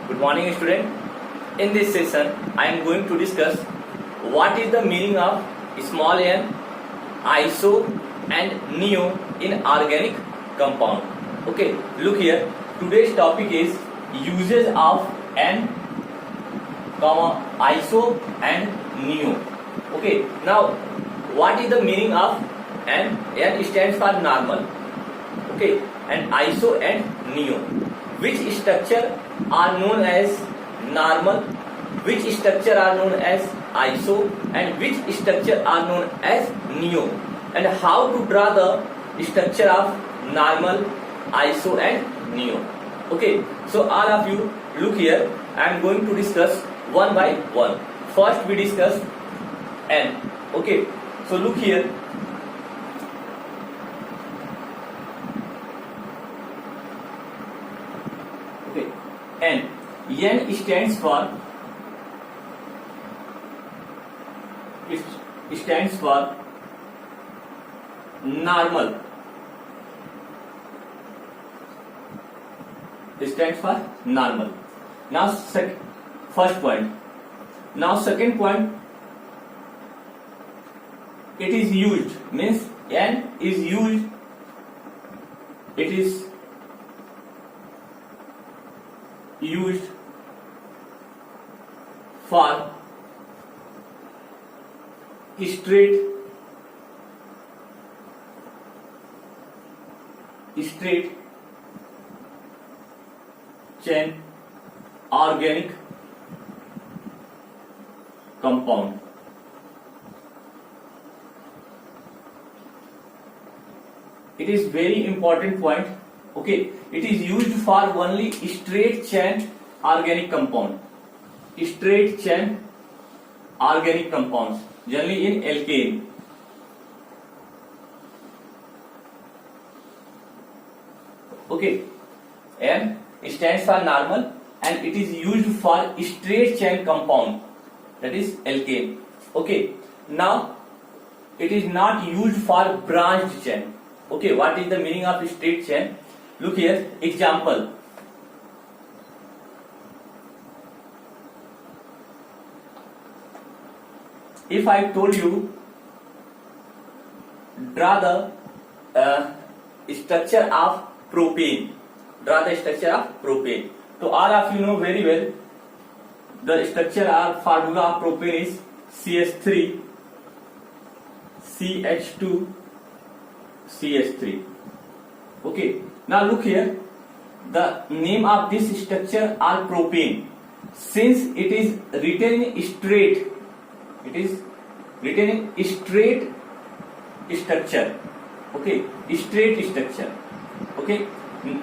Good morning, student. In this session, I am going to discuss what is the meaning of small n, iso, and neo in organic compound. Okay, look here. Today's topic is uses of n, iso and neo. Okay, now what is the meaning of n? N stands for normal. Okay, and iso and neo. Which structure are known as normal, which structure are known as iso, and which structure are known as neo, and how to draw the structure of normal, iso and neo. Okay, so all of you look here. I am going to discuss one by one. First we discuss n. Okay, so look here. Okay, n. N stands for normal. It stands for normal. Now first point. Now second point. It is used, means n is used. It is used for straight chain organic compound. It is very important point. Okay, it is used for only straight chain organic compound. Straight chain organic compounds, generally in alkane. Okay, N stands for normal and it is used for straight chain compound, that is alkane. Okay, now it is not used for branched chain. Okay, what is the meaning of straight chain? Look here, example. If I told you draw the structure of propane, so all of you know very well the structure or formula of propane is CH3 CH2 CH3. Okay, now look here, the name of this structure are propane. Since it is written in straight, it is written in straight structure. Okay, straight structure. Okay,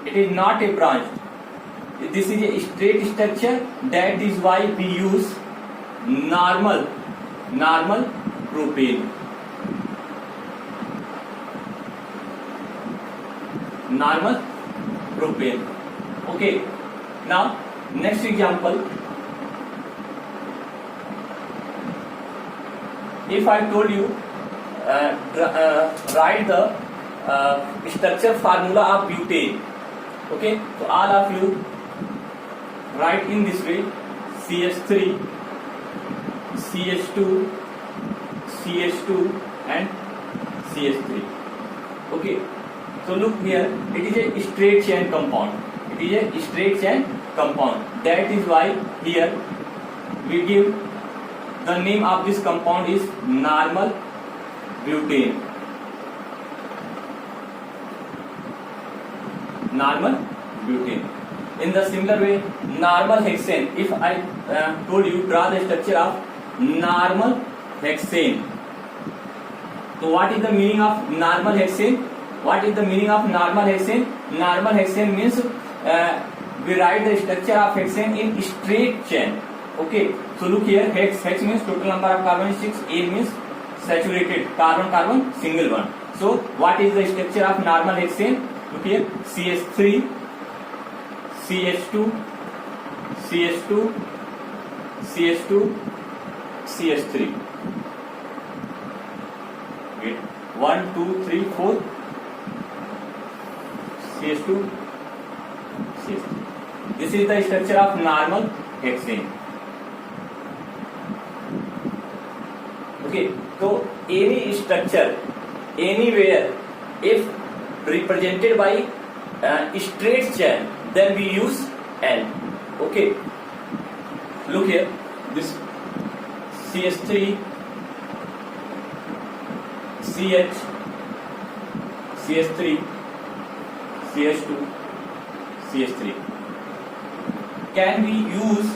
it is not a branch. This is a straight structure. That is why we use normal propane. Normal propane. Okay, now next example. If I told you write the structure formula of butane. Okay, so all of you write in this way: CH3 CH2 CH2 and CH3. Okay, so look here, it is a straight chain compound. It is a straight chain compound. That is why here we give the name of this compound is normal butane. Normal butane. In the similar way, normal hexane. If I told you draw the structure of normal hexane, so what is the meaning of normal hexane? What is the meaning of normal hexane? Normal hexane means we write the structure of hexane in straight chain. Okay, so look here, hex means total number of carbon is 6, A means saturated carbon single one. So what is the structure of normal hexane? Look here, CH3 CH2 CH2 CH2 CH3. Wait, 1 2 3 4 CH2 CH3. This is the structure of normal hexane. Okay, so any structure anywhere if represented by straight chain, then we use N. Okay, look here, this CH3 CH CH3 CH2 CH3. Can we use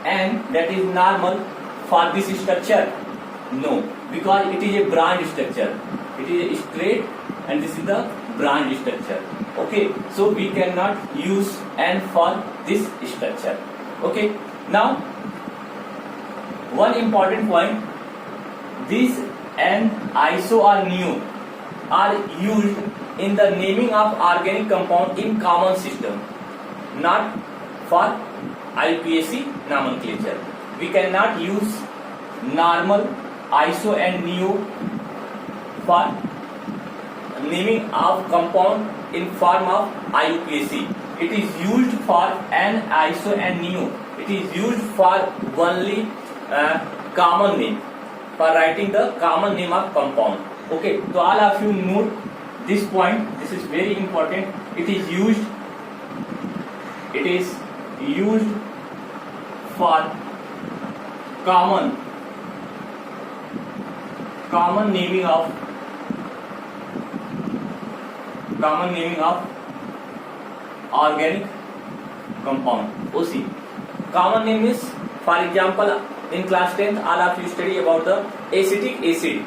N, that is normal, for this structure? No, because it is a branch structure. It is a straight and this is the branch structure. Okay, so we cannot use N for this structure. Okay, now one important point, these N, iso or neo are used in the naming of organic compound in common system, not for IUPAC nomenclature. We cannot use normal, iso and neo for naming of compound in form of IUPAC. It is used for N, iso and neo. It is used for only common name, for writing the common name of compound. Okay, so all of you note this point. This is very important. It is used for common naming of organic compound, OC. Common name is, for example, in class 10th all of you study about the acetic acid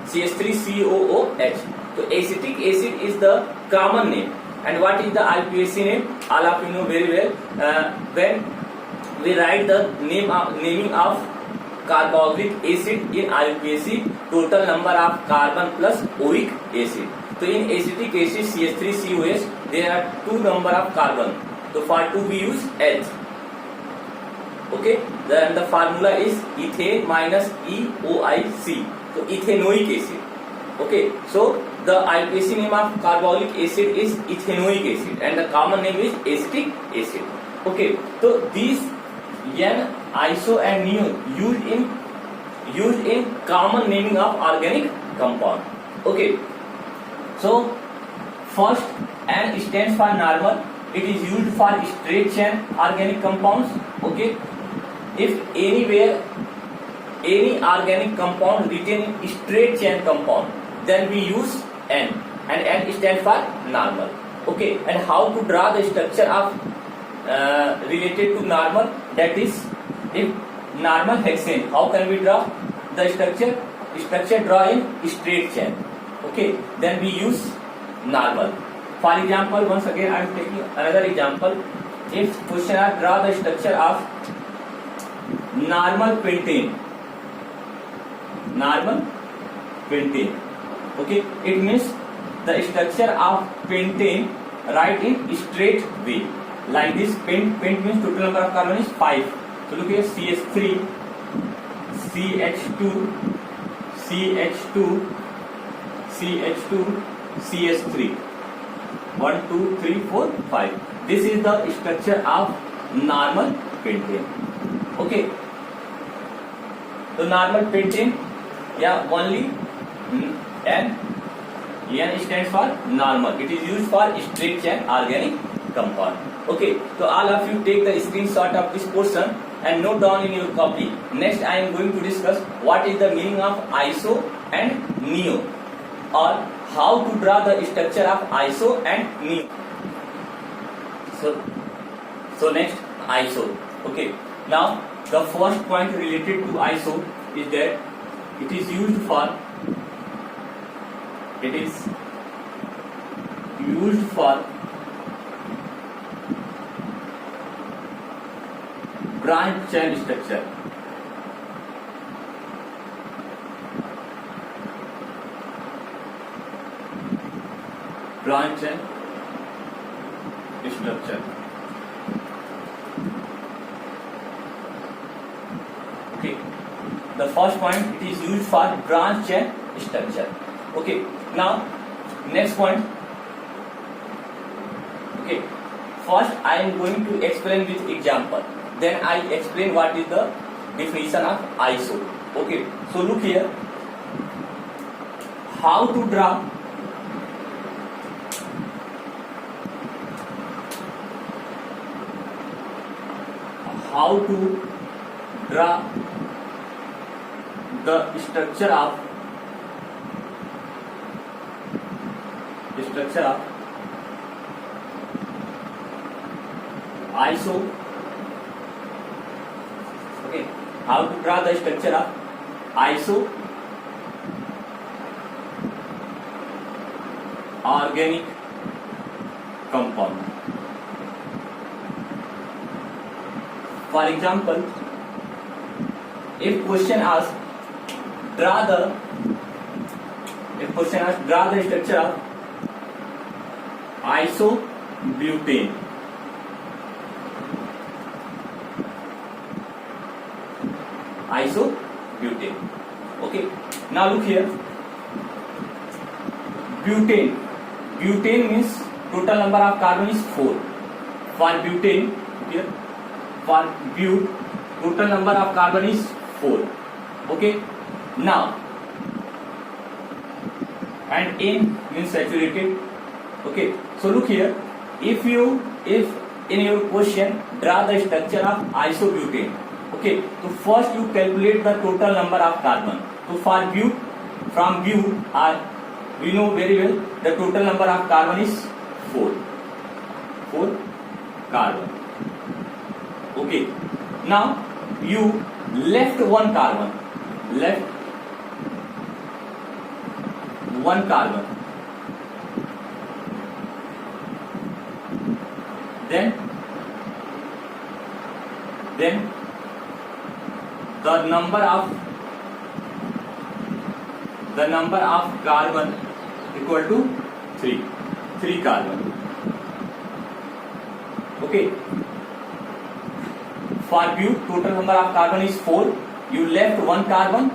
CH3COOH. So acetic acid is the common name. And what is the IUPAC name? All of you know very well. When we write the naming of carboxylic acid in IUPAC, total number of carbon plus oic acid. So in acetic acid CH3COH there are two number of carbon. So for 2 we use H. Okay, then the formula is ethane minus EOIC. So ethanoic acid. Okay, so the IUPAC name of carboxylic acid is ethanoic acid and the common name is acetic acid. Okay, so these N, iso and neo used in common naming of organic compound. Okay, so first N stands for normal. It is used for straight chain organic compounds. Okay, if anywhere any organic compound written in straight chain compound, then we use N, and N stands for normal. Okay, and how to draw the structure of related to normal, that is, if normal hexane, how can we draw the structure? Structure draw in straight chain. Okay, then we use normal. For example, once again I am taking another example. If question are draw the structure of normal pentane. Okay, it means the structure of pentane write in straight way. Like this, pent means total number of carbon is 5. So look here, CH3, CH2, CH2, CH2, CH3. 1, 2, 3, 4, 5. This is the structure of normal pentane. Okay. So normal pentane, yeah, only N stands for normal. It is used for straight chain organic compound. Okay, so all of you take the screenshot of this portion and note down in your copy. Next I am going to discuss what is the meaning of iso and neo, or how to draw the structure of iso and neo. So next, iso. Okay, now the first point related to iso is that it is used for branch chain structure. Branch chain structure. Okay, the first point, it is used for branch chain structure. Okay, now next point. Okay, first I am going to explain with example. Then I explain what is the definition of ISO. Okay, so look here. How to draw the structure of ISO. Okay, how to draw the structure of ISO organic compound. For example, if question asks draw the structure of isobutane. Isobutane. Okay. Now look here. Butane. Butane means total number of carbon is 4. For butane, here, for but, total number of carbon is 4. Okay. Now, and N means saturated. Okay. So look here. If in your question draw the structure of isobutane. Okay. So first you calculate the total number of carbon. So for but, from but, we know very well the total number of carbon is 4. 4 carbon. Okay. Now you left one carbon. Then the number of carbon equal to 3 carbon. Okay. For but, total number of carbon is 4. You left one carbon.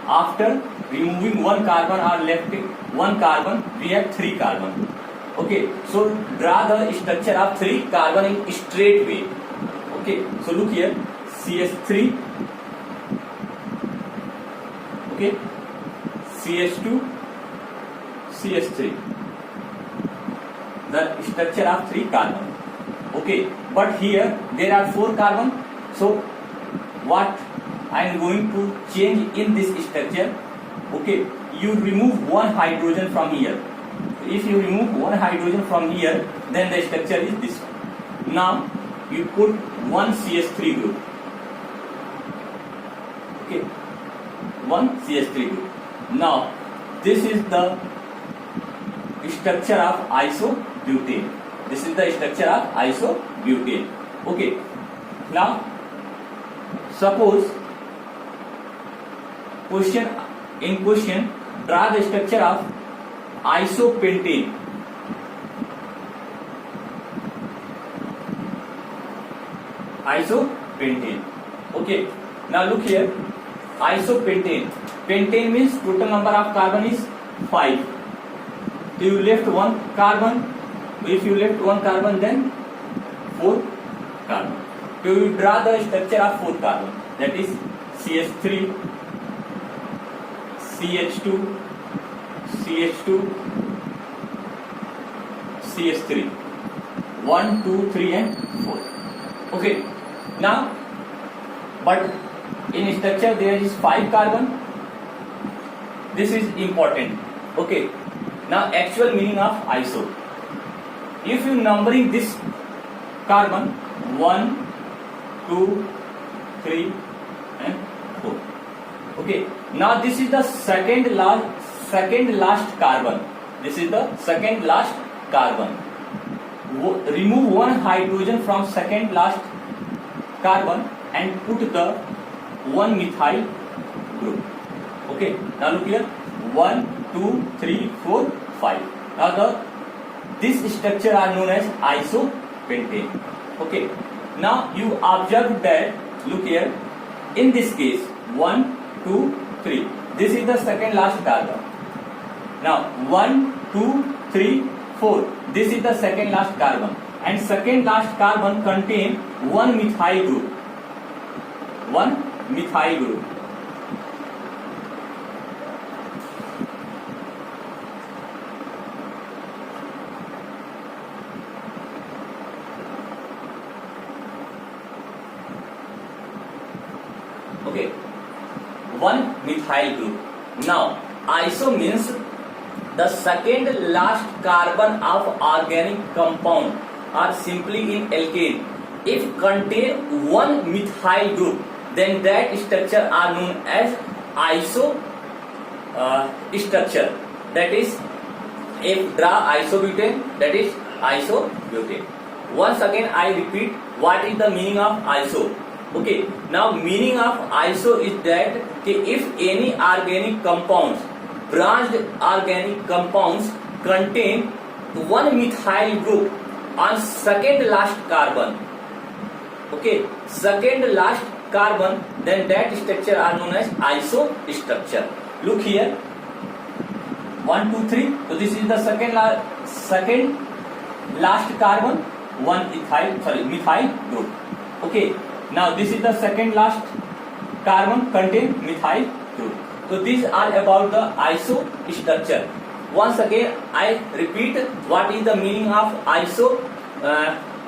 After removing one carbon or left one carbon, we have 3 carbon. Okay. So draw the structure of 3 carbon in straight way. Okay. So look here. CH3. Okay. CH2, CH3. The structure of 3 carbon. Okay, but here there are 4 carbon. So what I am going to change in this structure? Okay, you remove one hydrogen from here. If you remove one hydrogen from here, then the structure is this one. Now you put one CH3 group. Okay, one CH3 group. Now this is the structure of isobutane. This is the structure of isobutane. Okay. Now suppose in question draw the structure of isopentane. Isopentane. Okay. Now look here. Isopentane. Pentane means total number of carbon is 5. So you left one carbon. If you left one carbon, then 4 carbon. So you draw the structure of 4 carbon. That is CH3, CH2, CH2, CH3. 1, 2, 3 and 4. Okay. Now, but in structure there is 5 carbon. This is important. Okay. Now actual meaning of iso. If you numbering this carbon 1, 2, 3 and 4. Okay. Now this is the second last carbon. This is the second last carbon. Remove one hydrogen from second last carbon and put the one methyl group. Okay. Now look here. 1, 2, 3, 4, 5. Now this structure are known as isopentane. Okay. Now you observe that, look here, in this case 1, 2, 3. This is the second last carbon. Now 1, 2, 3, 4. This is the second last carbon. and second last carbon contain one methyl group. One methyl group. Okay, one methyl group. Now, iso means the second last carbon of organic compound or simply in alkane. If contain one methyl group, then that structure are known as iso structure. That is, if draw isobutane, that is isobutane. Once again, I repeat, what is the meaning of iso? Okay, now meaning of iso is that if any organic compounds, branched organic compounds contain one methyl group on second last carbon, okay, second last carbon, then that structure are known as iso structure. Look here, 1 2 3. So this is the second last carbon, one methyl group. Okay, now this is the second last carbon contain methyl group. So these are about the iso structure. Once again, I repeat, what is the meaning of iso?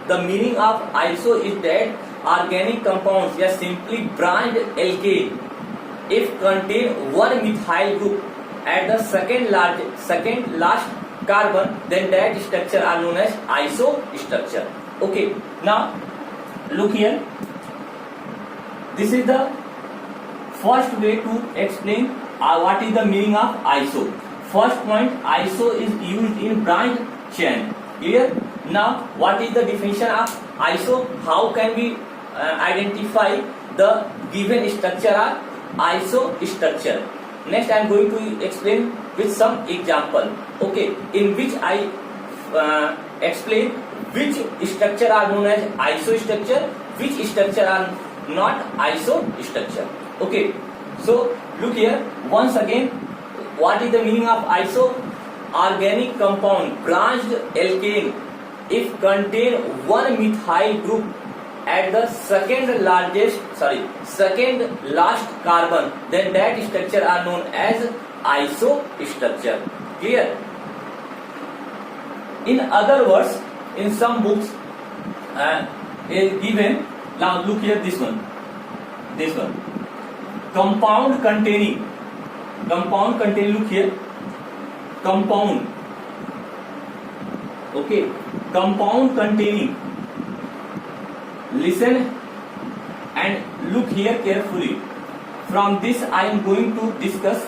The meaning of iso is that organic compounds, या simply branched alkane, if contain one methyl group at the second last carbon, then that structure are known as iso structure. Okay, now look here. This is the first way to explain what is the meaning of iso. First point, iso is used in branched chain. Clear? Now, what is the definition of iso? How can we identify the given structure or iso structure? Next, I am going to explain with some example. Okay, in which I explain which structure are known as iso structure, which structure are not iso structure. Okay, so look here once again. What is the meaning of iso? Organic compound, branched alkane, if contain one methyl group at the second last carbon, then that structure are known as iso structure. Clear? In other words, in some books is given. Now look here, this one, compound containing, look here, compound, okay, compound containing, listen and look here carefully. From this I am going to discuss,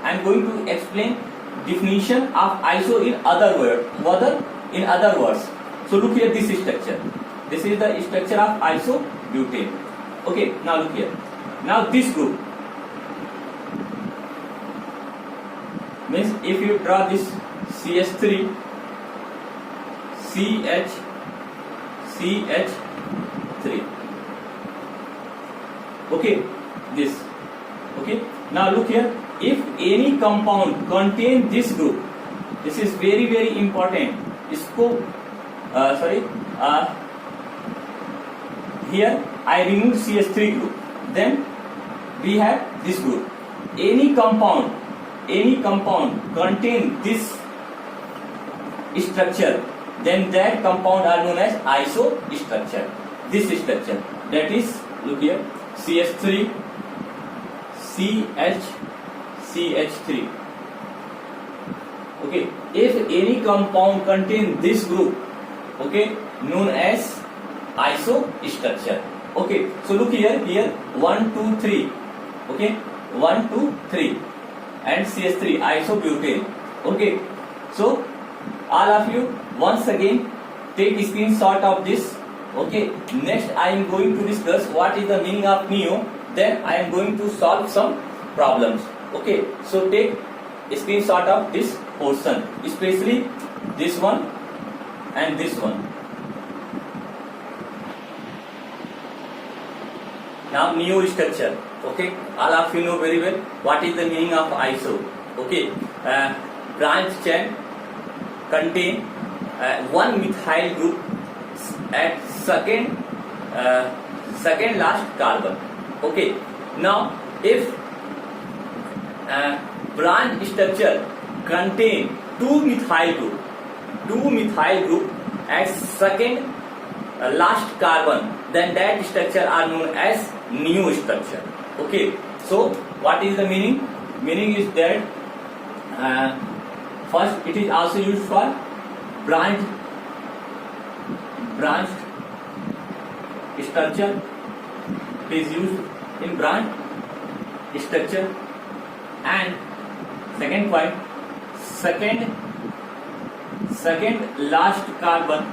I am going to explain definition of iso in other words. So look here, this structure. This is the structure of isobutane. Okay, now look here. Now this group means if you draw this CH3, CH3. Okay, this. Okay, now look here. If any compound contain this group, this is very very important. Isko, here I remove CH3 group, then we have this group. Any compound contain this structure, then that compound are known as iso structure. This structure, that is, look here, CH3, CH3. Okay, if any compound contain this group, okay, known as iso structure. Okay, so look here 1 2 3. Okay, 1 2 3 and CH3 isobutane. Okay, so all of you once again take screenshot of this. Okay, next I am going to discuss what is the meaning of neo, then I am going to solve some problems. Okay, so take a screenshot of this portion, especially this one and this one. Now neo structure. Okay, all of you know very well what is the meaning of iso. Okay, branch chain contain one methyl group at second last carbon. Okay, now if branch structure contain two methyl group at second last carbon, then that structure are known as neo structure. Okay, so what is the meaning? Meaning is that first it is also used for branched structure. It is used in branch structure. And second point, second last carbon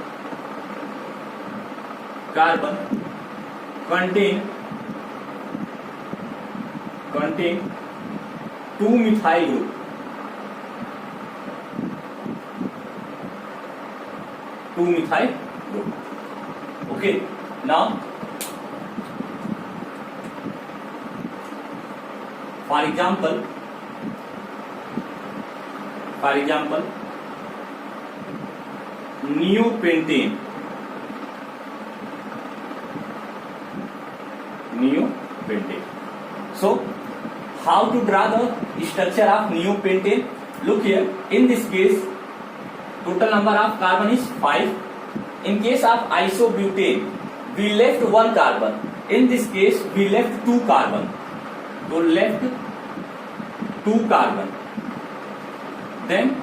contain two methyl group. Okay, now for example, neopentane. So, how to draw the structure of neopentane? Look here. In this case, total number of carbon is 5. In case of isobutane, we left one carbon. In this case, we left two carbon. So left two carbon. Then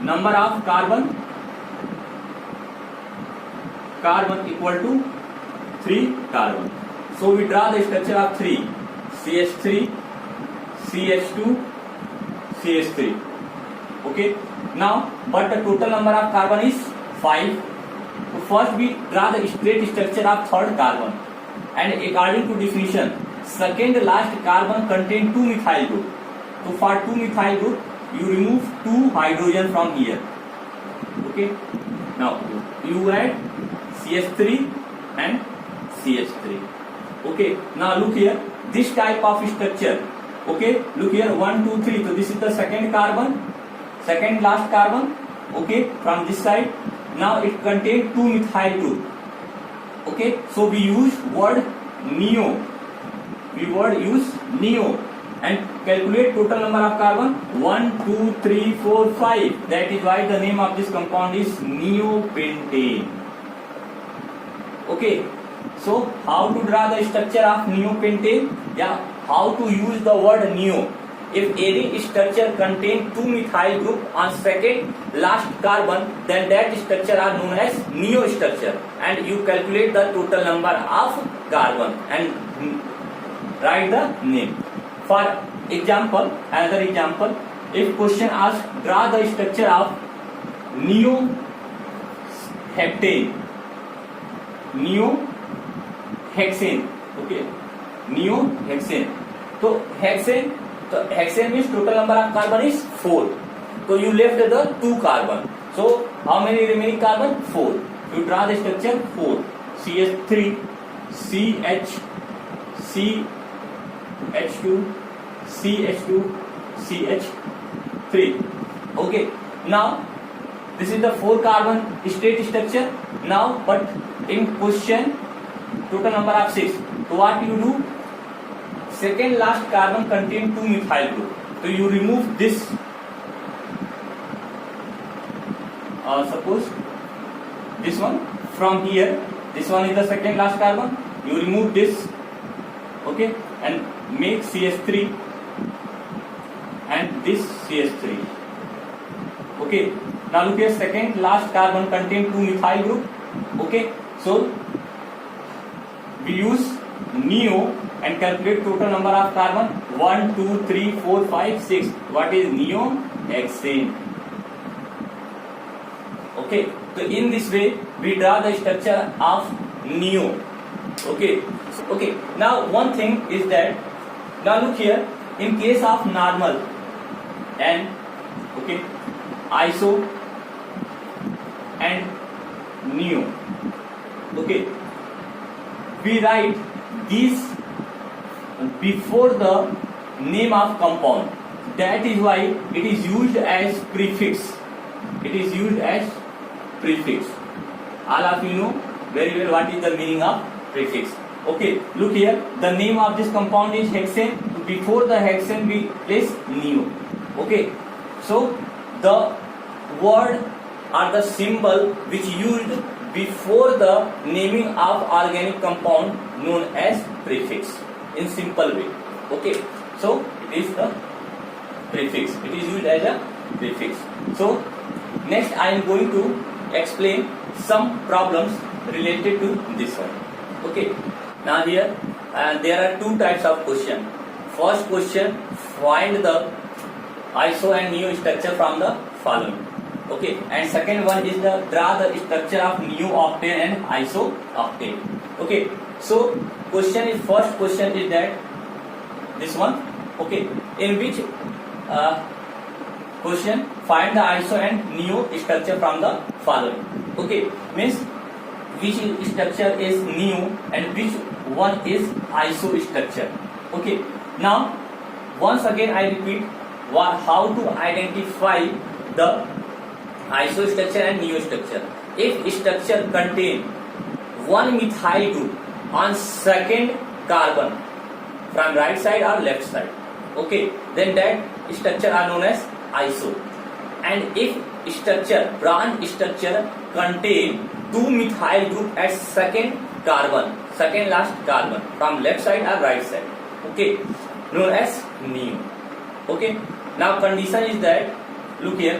number of carbon equal to 3 carbon. So we draw the structure of 3, CH3, CH2, CH3. Okay. Now, but the total number of carbon is 5. So first we draw the straight structure of third carbon. And according to definition, second last carbon contain two methyl group. So for two methyl group, you remove two hydrogen from here. Okay. Now you add CH3 and CH3. Okay. Now look here. This type of structure. Okay. Look here. 1, 2, 3. So this is the second carbon. Second last carbon. Okay. From this side. Now it contains two methyl group. Okay. So we use word neo. And calculate total number of carbon 1, 2, 3, 4, 5. That is why the name of this compound is neopentane. Okay. So how to draw the structure of neopentane? Yeah. How to use the word neo? If any structure contain two methyl group on second last carbon, then that structure are known as neo structure. And you calculate the total number of carbon and write the name. For example, another example, if question asks draw the structure of neohexane. Okay, neohexane. So hexane means total number of carbon is 4. So you left the 2 carbon. So how many remaining carbon? 4. You draw the structure 4. CH3, CH2, CH3. Okay. Now this is the 4 carbon straight structure. Now, but in question, total number of 6. So what you do? Second last carbon contain 2 methyl group. So you remove this. Suppose this one from here. This one is the second last carbon. You remove this. Okay, and make CH3 and this CH3. Okay. Now look here. Second last carbon contain 2 methyl group. Okay. So we use neo and calculate total number of carbon 1, 2, 3, 4, 5, 6. What is neohexane? Okay. So in this way we draw the structure of neo. Okay. Okay. Now one thing is that, now look here, in case of normal and okay, iso and neo. Okay. We write these before the name of compound. That is why it is used as prefix. All of you know very well what is the meaning of prefix. Okay, look here. The name of this compound is hexane. Before the hexane we place neo. Okay, so the word or the symbol which used before the naming of organic compound known as prefix in simple way. Okay, so it is the prefix. It is used as a prefix. So next I am going to explain some problems related to this one. Okay, now here there are two types of question. First question, find the iso and neo structure from the following. Okay, and second one is the draw the structure of neo octane and iso octane. Okay, so question is, first question is that this one. Okay, in which question find the iso and neo structure from the following. Okay, means which structure is neo and which one is iso structure. Okay, now once again I repeat how to identify the iso structure and neo structure. If structure contain one methyl group on second carbon from right side or left side, okay, then that structure are known as iso. And if structure, branch structure contain two methyl group at second carbon, second last carbon from left side or right side, okay, known as neo. Okay, now condition is that, look here,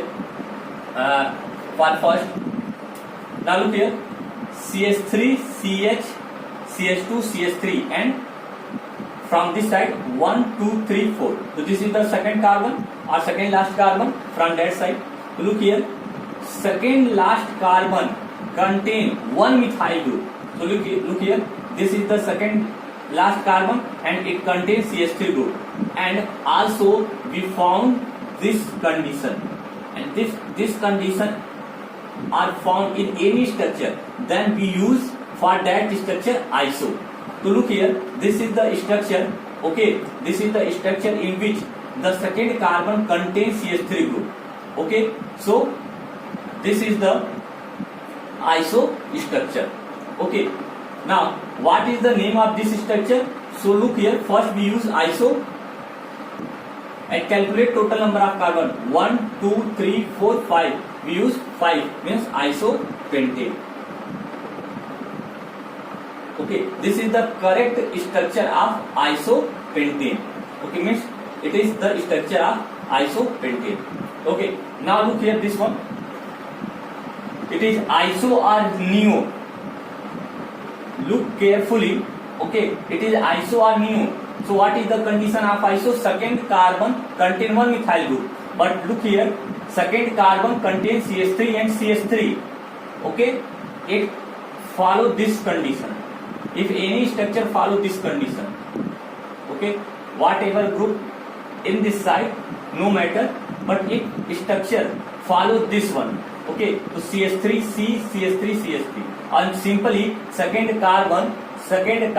for first, now look here, CH3, CH, CH2, CH3, and from this side 1, 2, 3, 4. So this is the second carbon or second last carbon from that side. Look here, second last carbon contain one methyl group. So look here, this is the second last carbon and it contains CH3 group. And also we found this condition, and this condition are found in any structure, then we use for that structure iso. So look here, this is the structure. Okay, this is the structure in which the second carbon contains CH3 group. Okay, so this is the iso structure. Okay, now what is the name of this structure? So look here, first we use iso and calculate total number of carbon. 1, 2, 3, 4, 5. We use 5, means isopentane. Okay, this is the correct structure of isopentane. Okay, means it is the structure of isopentane. Okay, now look here, this one. It is iso or neo. Look carefully. Okay, it is iso or neo. So what is the condition of iso? Second carbon contain one methyl group. But look here, second carbon contains CH3 and CH3. Okay, it follow this condition. If any structure follow this condition, okay, whatever group in this side, no matter, but if structure follow this one, okay, so CH3C, CH3, CH3, and simply second carbon contain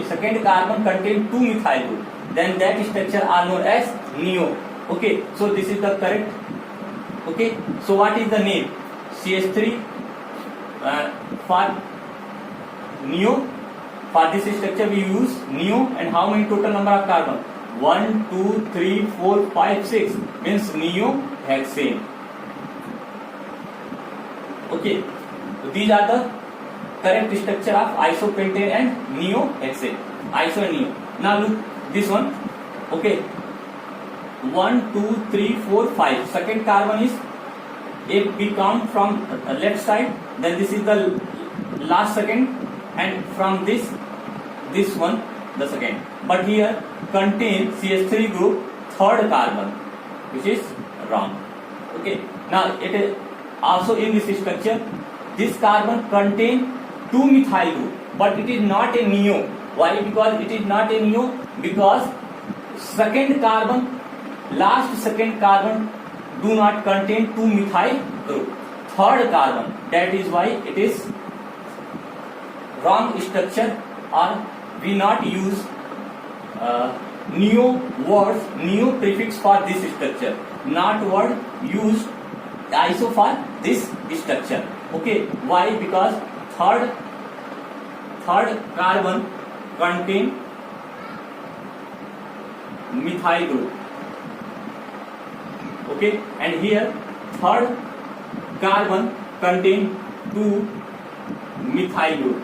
second carbon contain two methyl group, then that structure are known as neo. Okay, so this is the correct. Okay, so what is the name? CH3 for neo. For this structure we use neo, and how many total number of carbon? 1, 2, 3, 4, 5, 6, means neo hexane. Okay, so these are the correct structure of isopentane and neo hexane. Iso and neo. Now look this one. Okay, 1, 2, 3, 4, 5. Second carbon is, if we count from left side, then this is the last second, and from this one the second. But here contain CH3 group third carbon, which is wrong. Okay, now it is also in this structure, this carbon contain two methyl group, but it is not a neo. Why? Because it is not a neo, because second carbon, last second carbon do not contain two methyl group, third carbon. That is why it is wrong structure, or we not use neo words, neo prefix for this structure. Not word used ISO for this structure. Okay, why? Because third carbon contain methyl group. Okay, and here third carbon contain 2 methyl group.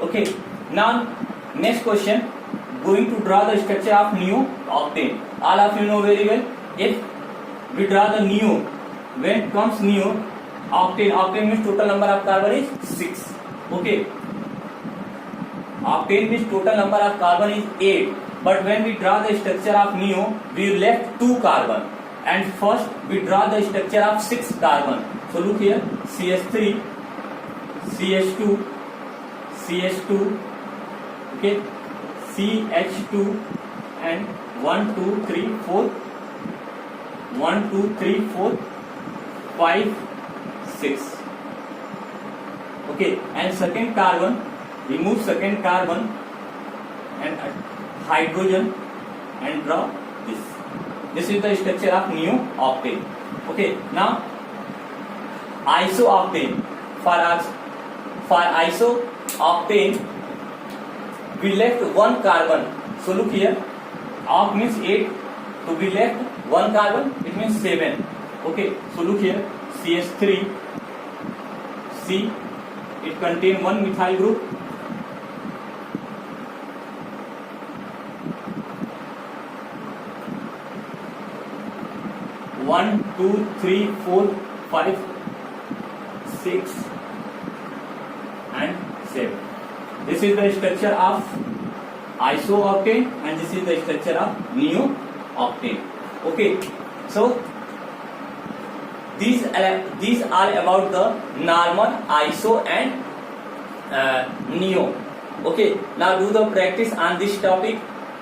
Okay, now next question, going to draw the structure of neo-octane. All of you know very well, if we draw the neo, when comes neo-octane means total number of carbon is 6. Okay, octane means total number of carbon is 8, but when we draw the structure of neo, we left 2 carbon, and first we draw the structure of 6 carbon. So look here, CH3, CH2, CH2, okay, CH2, and 1 2 3 4 1 2 3 4 5 6. Okay, and second carbon, remove second carbon and hydrogen and draw this. This is the structure of neo-octane. Okay, now isooctane. For isooctane, we left 1 carbon. So look here, oct means 8, so we left 1 carbon, it means 7. Okay, so look here, CH3, C, it contains 1 methyl group. One, 2, 3, 4, 5, 6, and 7. This is the structure of isooctane, and this is the structure of neo-octane. Okay, so these are about the normal, iso, and neo. Okay, now do the practice on this topic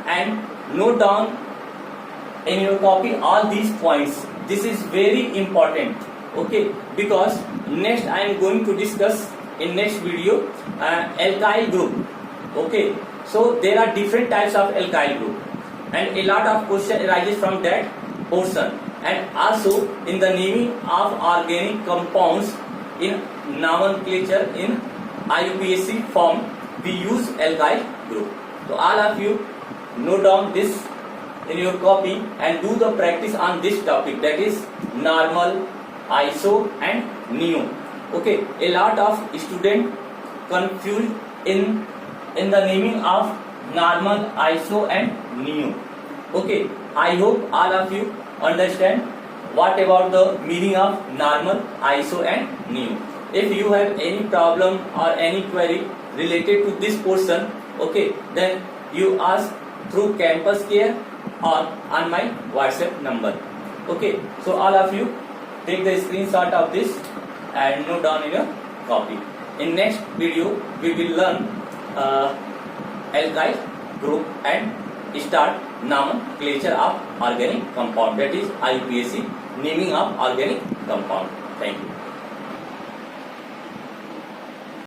and note down in your copy all these points. This is very important. Okay, because next I am going to discuss in next video alkyl group. Okay, so there are different types of alkyl group, and a lot of question arises from that portion. And also in the naming of organic compounds in nomenclature in IUPAC form, we use alkyl group. So all of you note down this in your copy and do the practice on this topic, that is normal, iso, and neo. Okay, a lot of students confused in the naming of normal, iso, and neo. Okay, I hope all of you understand what about the meaning of normal, iso, and neo. If you have any problem or any query related to this portion, okay, then you ask through Campus Care or on my WhatsApp number. Okay, so all of you take the screenshot of this and note down in your copy. In next video, we will learn alkyl group and start nomenclature of organic compound, that is IUPAC naming of organic compound. Thank you.